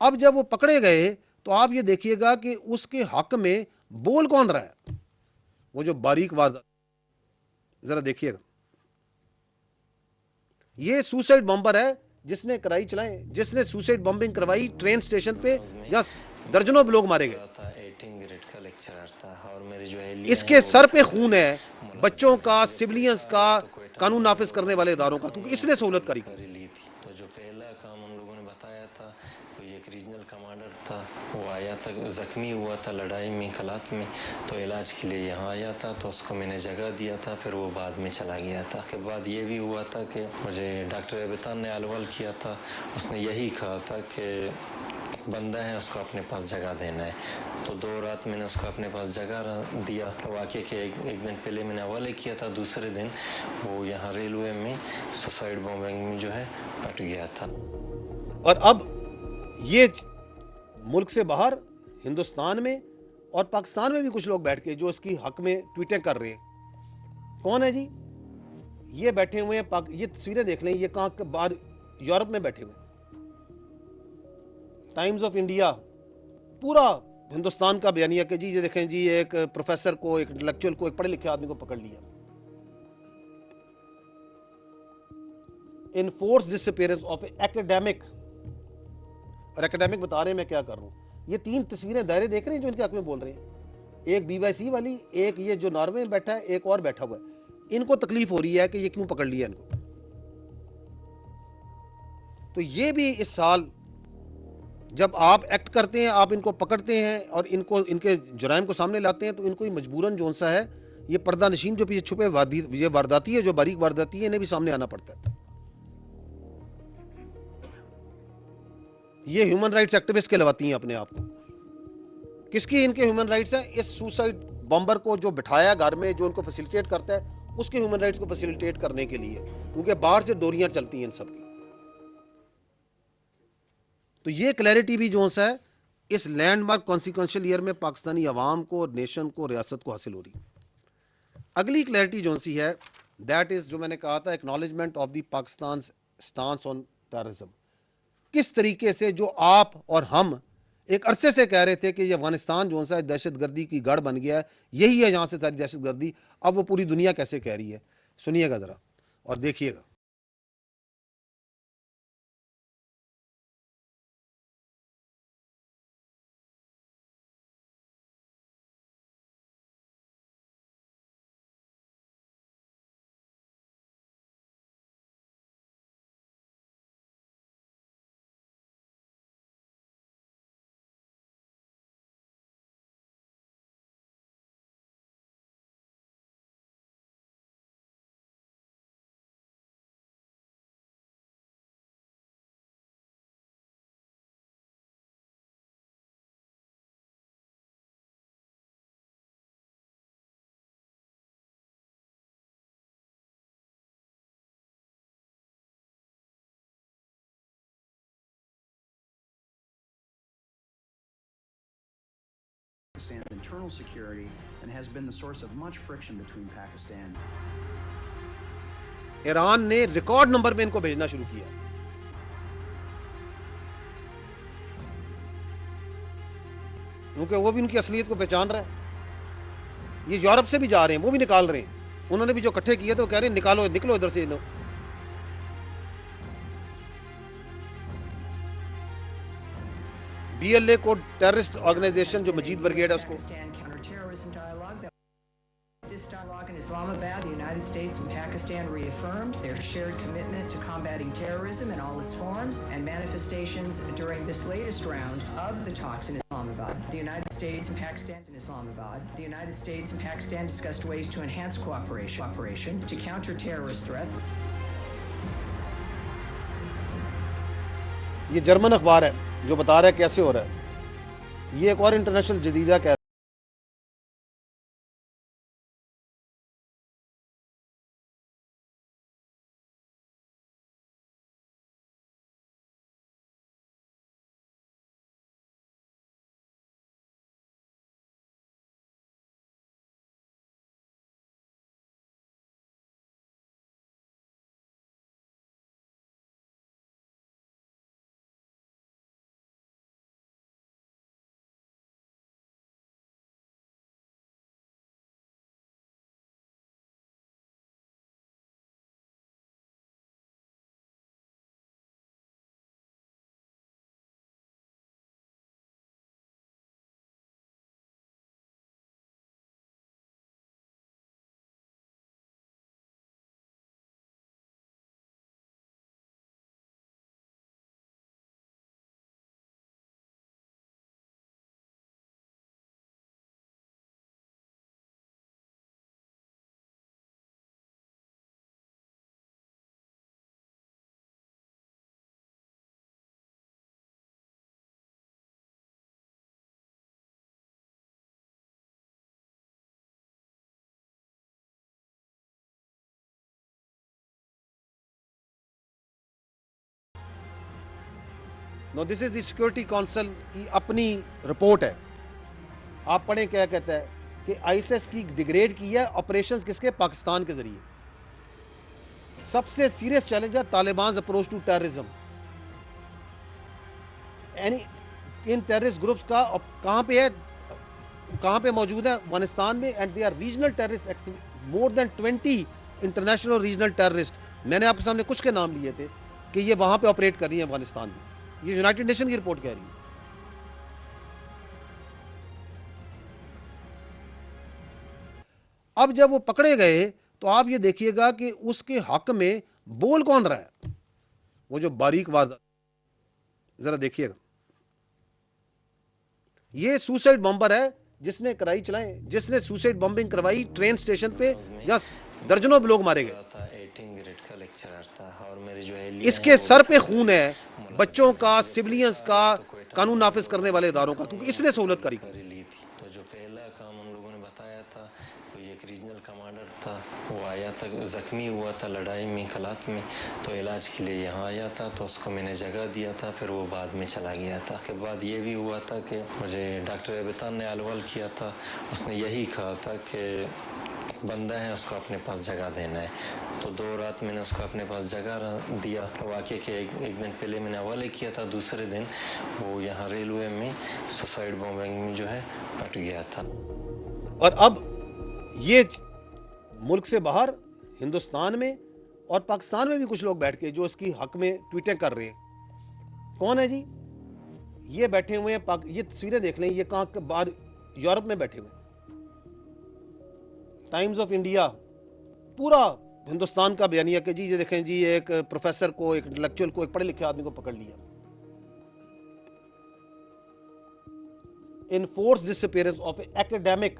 अब जब वो पकड़े गए तो आप ये देखिएगा कि उसके हक में बोल कौन रहा है, वो जो बारीक वारदात, जरा देखिएगा। ये सुसाइड बॉम्बर है जिसने कराई चलाए, जिसने सुसाइड बॉम्बिंग करवाई ट्रेन स्टेशन पे, जहां दर्जनों लोग मारे गए। 18 ग्रेड का लेक्चरर था और मेरी जो इसके सर पे खून है बच्चों का, सिविलियंस का, कानून नाफिज करने वाले इदारों का, क्योंकि इसने सहूलत करी थी। ली थी। तो जो पहला काम उन लोगों ने बताया था, कोई एक रीजनल कमांडर था, वो आया था, जख्मी हुआ था लड़ाई में कलात में, तो इलाज के लिए यहाँ आया था, तो उसको मैंने जगह दिया था, फिर वो बाद में चला गया था। के बाद ये भी हुआ था कि मुझे डॉक्टर एबतान ने अलवल किया था, उसने यही कहा था कि बंदा है उसको अपने पास जगह देना है। तो 2 रात मैंने उसको अपने पास जगह दिया। वाकई के एक दिन पहले मैंने हवाले किया था, दूसरे दिन वो यहाँ रेलवे में सुसाइड बॉम्बिंग में जो है पट गया था। और अब ये मुल्क से बाहर हिंदुस्तान में और पाकिस्तान में भी कुछ लोग बैठ के जो इसकी हक में ट्वीटें कर रहे हैं। कौन है जी? ये बैठे हुए हैं, ये तस्वीरें देख लें, ये कहाँ के बाहर यूरोप में बैठे हुए हैं। टाइम्स ऑफ इंडिया पूरा हिंदुस्तान का बयानिया कि जी ये देखें जी, एक प्रोफेसर को, एक इंटेलेक्चुअल को, एक पढ़े लिखे आदमी को पकड़ लिया। इनफोर्स डिसअपीयरेंस ऑफ एकेडमिक, और एकेडमिक बता रहे हैं मैं क्या कर रहा हूं। ये 3 तस्वीरें दायरे देख रहे हैं जो इनके हक में बोल रहे हैं, एक बीवाईसी वाली, एक ये जो नॉर्वे में बैठा है, एक और बैठा हुआ है। इनको तकलीफ हो रही है कि ये क्यों पकड़ लिया इनको। तो ये भी इस साल जब आप एक्ट करते हैं, आप इनको पकड़ते हैं और इनको, इनके जुराइम को सामने लाते हैं, तो इनको मजबूरन जो सा है, ये पर्दा नशीन जो पीछे छुपे ये वारदाती है, जो बारीक वारदाती है, इन्हें भी सामने आना पड़ता है। ये ह्यूमन राइट्स एक्टिविस्ट कहलवाती हैं अपने आप को। किसकी इनके ह्यूमन राइट्स हैं? इस सुसाइड बॉम्बर को जो बिठाया घर में, जो उनको फैसिलिटेट करता है, उसके ह्यूमन राइट्स को फैसिलिटेट करने के लिए, क्योंकि बाहर से डोरियां चलती हैं इन सबकी। तो ये क्लैरिटी भी जो सा है इस लैंडमार्क कॉन्सिक्वेंशियल ईयर में पाकिस्तानी अवाम को, नेशन को, रियासत को हासिल हो रही। अगली क्लैरिटी जो सी है, दैट इज जो मैंने कहा था, acknowledgement of the Pakistan stance on terrorism. किस तरीके से जो आप और हम एक अरसे से कह रहे थे कि ये अफगानिस्तान जो सा दहशतगर्दी की गढ़ बन गया है, यही है यहाँ से सारी दहशतगर्दी, अब वो पूरी दुनिया कैसे कह रही है, सुनिएगा ज़रा और देखिएगा। Pakistan's internal security and has been the source of much friction between Pakistan. Iran ने रिकॉर्ड नंबर में इनको भेजना शुरू किया, क्योंकि वो भी उनकी असलियत को पहचान रहा है। ये यूरोप से भी जा रहे हैं, वो भी निकाल रहे हैं। उन्होंने भी जो इकट्ठे किए थे वो कह रहे हैं निकालो, निकलो इधर से। बीएलए को टेररिस्ट ऑर्गेनाइजेशन जो मजीद ब्रिगेड है उसको। This dialogue in Islamabad, the United States and Pakistan reaffirmed their shared commitment to combating terrorism in all its forms and manifestations during this latest round of the talks in Islamabad. The United States and Pakistan in Islamabad. The United States and Pakistan discussed ways to enhance cooperation to counter terrorist threat. ये German अखबार है जो बता रहा है कैसे हो रहा है। ये एक और इंटरनेशनल जदीदा कह no this is the security council की अपनी रिपोर्ट है। आप पढ़ें क्या कहता है कि आईएसआईएस की डिग्रेड की है ऑपरेशंस किसके, पाकिस्तान के जरिए। सबसे सीरियस चैलेंज है Taliban approach to terrorism. Any in terrorist groups का कहाँ पे है, कहाँ पे मौजूद है, अफगानिस्तान में। And they are regional terrorist, more than 20 international regional terrorist. मैंने आपके सामने कुछ के नाम लिए थे कि ये वहाँ पे ऑपरेट कर रही है अफगानिस्तान में। ये यूनाइटेड नेशन की रिपोर्ट कह रही है। अब जब वो पकड़े गए तो आप ये देखिएगा कि उसके हक में बोल कौन रहा है, वो जो बारीक वारदात, जरा देखिएगा। ये सुसाइड बॉम्बर है जिसने कराई चलाए, जिसने सुसाइड बॉम्बिंग करवाई ट्रेन स्टेशन पे जहां दर्जनों लोग मारे गए। 18 ग्रेड का लेक्चरर था और मेरी जो है इसके सर पे खून है बच्चों का, सिविलियंस का, कानून नाफिज करने वाले इदारों का, क्योंकि इसने सहूलत करी ली थी। तो जो पहला काम उन लोगों ने बताया था, कोई एक रीजनल कमांडर था, वो आया था, जख्मी हुआ था लड़ाई में कलात में, तो इलाज के लिए यहाँ आया था, तो उसको मैंने जगह दिया था, फिर वो बाद में चला गया था। के बाद ये भी हुआ था कि मुझे डॉक्टर एबतान ने अलवल किया था, उसने यही कहा था कि बंदा है उसको अपने पास जगह देना है। तो 2 रात मैंने उसको अपने पास जगह दिया। वाकई के एक दिन पहले मैंने हवाले किया था, दूसरे दिन वो यहाँ रेलवे में सुसाइड बॉम्बिंग में जो है पट गया था। और अब ये मुल्क से बाहर हिंदुस्तान में और पाकिस्तान में भी कुछ लोग बैठ के जो इसकी हक में ट्वीटें कर रहे हैं। कौन है जी? ये बैठे हुए हैं, ये तस्वीरें देख लें, ये कहाँ के बाहर यूरोप में बैठे हुए हैं। टाइम्स ऑफ इंडिया पूरा हिंदुस्तान का बयानिया कि जी ये देखें जी, एक प्रोफेसर को, एक इंटेलेक्चुअल को, एक पढ़े लिखे आदमी को पकड़ लिया। इनफोर्स डिसअपीयरेंस ऑफ एकेडमिक,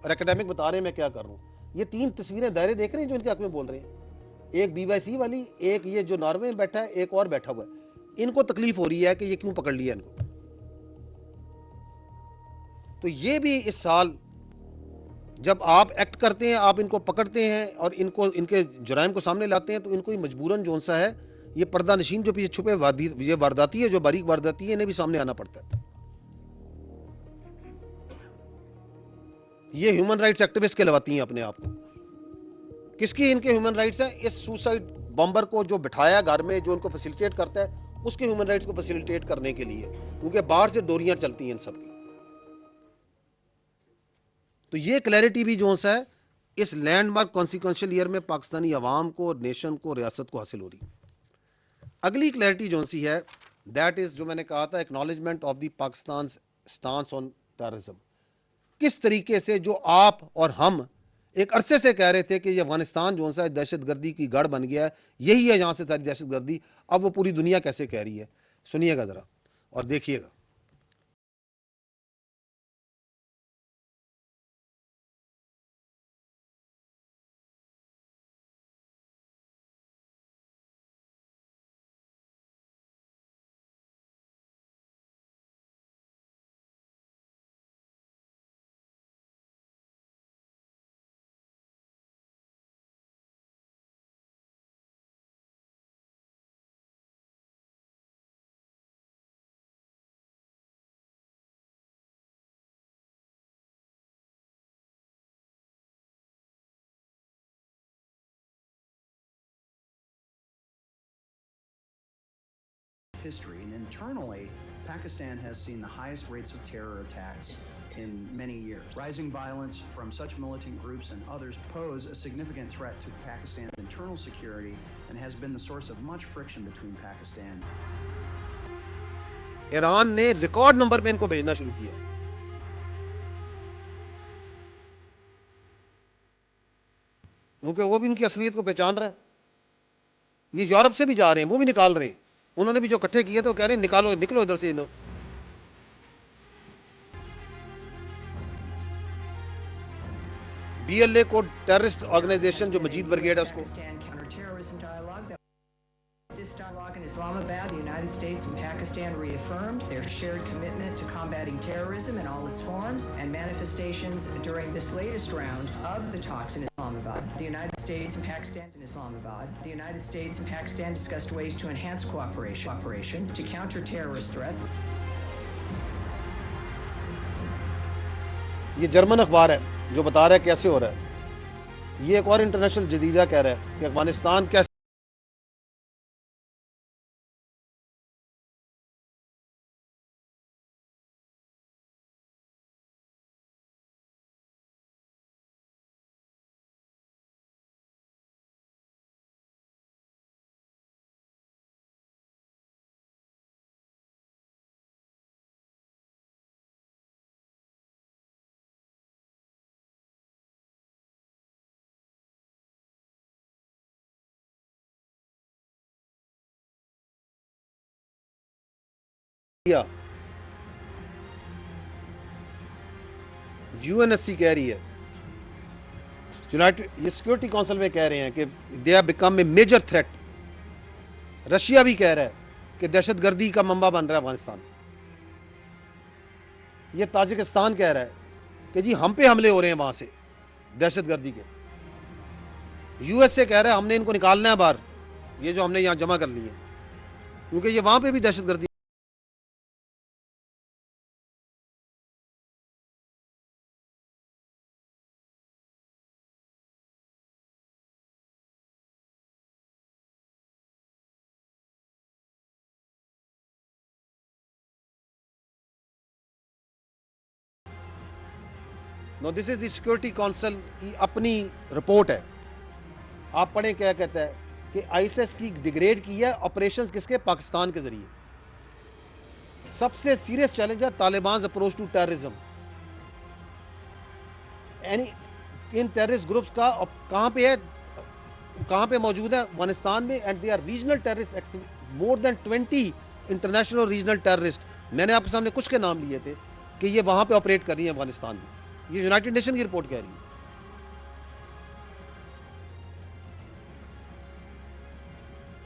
और एकेडमिक बता रहे हैं मैं क्या कर रहा हूं। ये 3 तस्वीरें दायरे देख रहे हैं जो इनके हक में बोल रहे हैं। एक BYC वाली, एक ये जो नॉर्वे में बैठा है, एक और बैठा हुआ है। इनको तकलीफ हो रही है कि ये क्यों पकड़ लिया इनको। तो ये भी इस साल जब आप एक्ट करते हैं, आप इनको पकड़ते हैं और इनको इनके जुराइम को सामने लाते हैं, तो इनको ही मजबूरन जो सा है, ये पर्दा नशीन जो पीछे छुपे ये वारदाती है, जो बारीक वारदाती है, इन्हें भी सामने आना पड़ता है। ये ह्यूमन राइट्स एक्टिविस्ट कहलाती हैं अपने आप को। किसकी इनके ह्यूमन राइट्स हैं? इस सुसाइड बॉम्बर को जो बिठाया घर में, जो उनको फैसिलिटेट करता है, उसके ह्यूमन राइट्स को फैसिलिटेट करने के लिए, क्योंकि बाहर से डोरियां चलती हैं इन सबकी। तो ये क्लैरिटी भी जो है इस लैंडमार्क कॉन्सिक्वेंशियल ईयर में पाकिस्तानी अवाम को, नेशन को, रियासत को हासिल हो रही। अगली क्लैरिटी जो सी है, दैट इज जो मैंने कहा था, acknowledgement of the Pakistan stance on terrorism. किस तरीके से जो आप और हम एक अरसे से कह रहे थे कि ये अफगानिस्तान जो सा दहशतगर्दी की गढ़ बन गया है, यही है यहाँ से सारी दहशतगर्दी, अब वो पूरी दुनिया कैसे कह रही है। सुनिएगा ज़रा और देखिएगा। history, and internally, Pakistan has seen the highest rates of terror attacks in many years. Rising violence from such militant groups and others pose a significant threat to Pakistan's internal security and has been the source of much friction between Pakistan. Iran ने record number पे इनको भेजना शुरू किया, क्योंकि वो भी इनकी असलियत को पहचान रहा है। ये यूरोप से भी जा रहे हैं, वो भी निकाल रहे हैं। उन्होंने भी जो इकट्ठे किए थे वो कह रहे हैं निकालो, निकलो इधर से। इन्हों BLA को टेररिस्ट ऑर्गेनाइजेशन जो मजीद ब्रिगेड है उसको This dialogue in Islamabad, the United States and Pakistan reaffirmed their shared commitment to combating terrorism in all its forms and manifestations during this latest round of the talks in Islamabad. Islamabad. The United States and Pakistan in Islamabad. The United States and Pakistan discussed ways to enhance cooperation to counter terrorist threat. ये German अखबार है जो बता रहा है कैसे हो रहा है। ये एक और इंटरनेशनल जदीदा कह रहा है कि अफगानिस्तान कैसे किया। यूएनएससी कह रही है, यूनाइटेड ये सिक्योरिटी काउंसिल में कह रहे हैं कि they have become a major threat. Russia भी कह रहा है कि दहशतगर्दी का मंबा बन रहा है अफगानिस्तान। ये ताजिकिस्तान कह रहा है कि जी हम पे हमले हो रहे हैं वहां से दहशतगर्दी के। यूएसए कह रहा है हमने इनको निकालना है बाहर, ये जो हमने यहाँ जमा कर लिए, क्योंकि ये वहां पे भी दहशतगर्दी। No, this is the security council की अपनी रिपोर्ट है। आप पढ़ें क्या कहता है कि आईएसएस की डिग्रेड की है ऑपरेशंस किसके, पाकिस्तान के जरिए। सबसे सीरियस चैलेंज है Taliban approach to terrorism. Any in terrorist groups का कहाँ पे है, कहाँ पे मौजूद है, अफगानिस्तान में। And they are regional terrorist, more than 20 international और रीजनल टेररिस्ट। मैंने आपके सामने कुछ के नाम लिए थे कि ये वहाँ पे ऑपरेट कर रही है अफगानिस्तान में। ये यूनाइटेड नेशन की रिपोर्ट कह रही है।